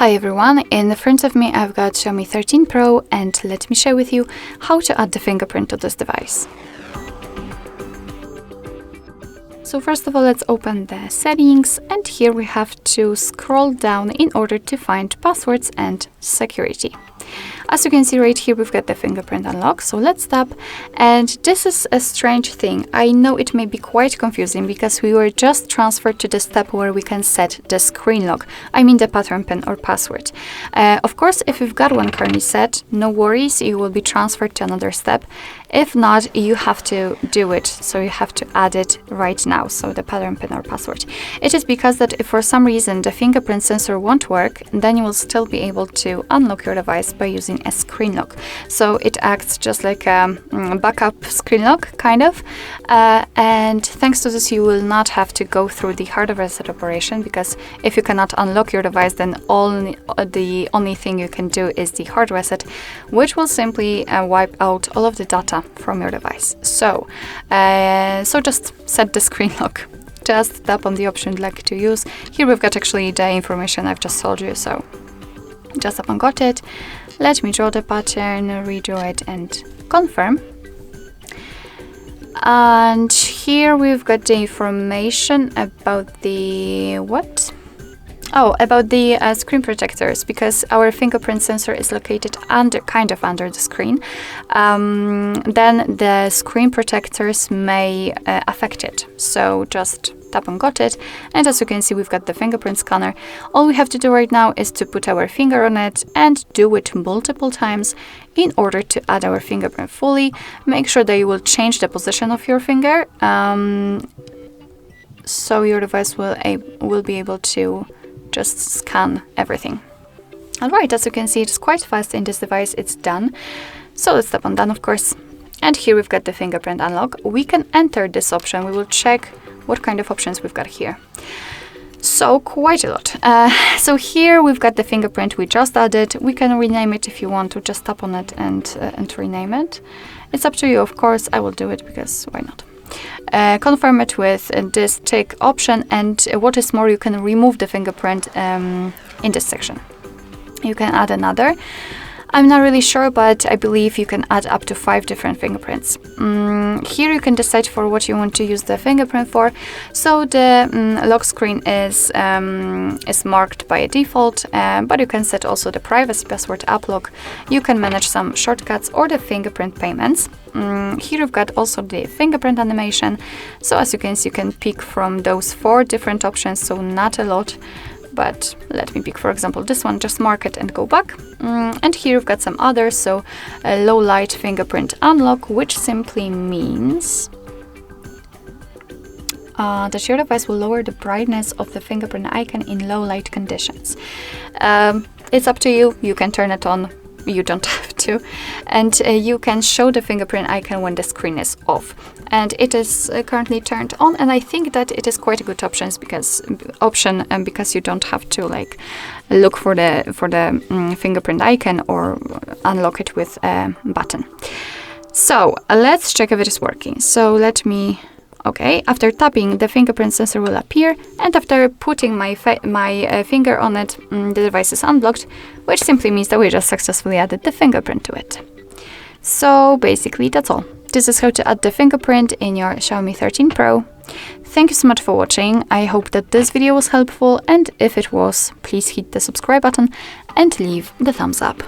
Hi everyone, in front of me I've got Xiaomi 13 Pro and let me share with you how to add the fingerprint to this device. So first of all, let's open the settings, and here we have to scroll down in order to find passwords and security. As you can see right here, we've got the fingerprint unlock, so let's tap. And this is a strange thing. I know it may be quite confusing because we were just transferred to the step where we can set the screen lock. I mean the pattern pin or password. Of course, if you've got one currently set, no worries, you will be transferred to another step. If not, you have to do it, so you have to add it right now, so the pattern pin or password. It is because that if for some reason the fingerprint sensor won't work, then you will still be able to unlock your device by using a screen lock. So it acts just like a backup screen lock, kind of. And thanks to this, you will not have to go through the hard reset operation, because if you cannot unlock your device, then the only thing you can do is the hard reset, which will simply wipe out all of the data from your device. So just set the screen lock. Just tap on the option you'd like to use. Here we've got actually the information I've just told you, so just tap on got it. Let me draw the pattern, redraw it and confirm. And here we've got the information about the about the screen protectors, because our fingerprint sensor is located kind of under the screen. Then the screen protectors may affect it. So just tap on got it, and as you can see, we've got the fingerprint scanner. All we have to do right now is to put our finger on it and do it multiple times in order to add our fingerprint fully. Make sure that you will change the position of your finger, so your device will be able to just scan everything. Alright, as you can see, it's quite fast in this device. It's done. So let's tap on done, of course. And here we've got the fingerprint unlock. We can enter this option. We will check what kind of options we've got here. So quite a lot. So here we've got the fingerprint we just added. We can rename it if you want to. Just tap on it and rename it. It's up to you, of course. I will do it because why not? Confirm it with this tick option, and what is more, you can remove the fingerprint in this section. You can add another. I'm not really sure, but I believe you can add up to 5 different fingerprints. Here you can decide for what you want to use the fingerprint for. So the lock screen is marked by default, but you can set also the privacy password app lock. You can manage some shortcuts or the fingerprint payments. Here you've got also the fingerprint animation. So as you can see, you can pick from those 4 different options, so not a lot. But let me pick, for example, this one, just mark it and go back. And here we've got some others, so a low light fingerprint unlock, which simply means that your device will lower the brightness of the fingerprint icon in low light conditions. It's up to you. You can turn it on. You don't have to. And you can show the fingerprint icon when the screen is off. And it is currently turned on, and I think that it is quite a good option because you don't have to like look for the fingerprint icon or unlock it with a button. So let's check if it is working. So let me. Okay, after tapping, the fingerprint sensor will appear, and after putting my finger on it, the device is unblocked, which simply means that we just successfully added the fingerprint to it. So basically that's all. This is how to add the fingerprint in your Xiaomi 13 Pro. Thank you so much for watching. I hope that this video was helpful, and if it was, please hit the subscribe button and leave the thumbs up.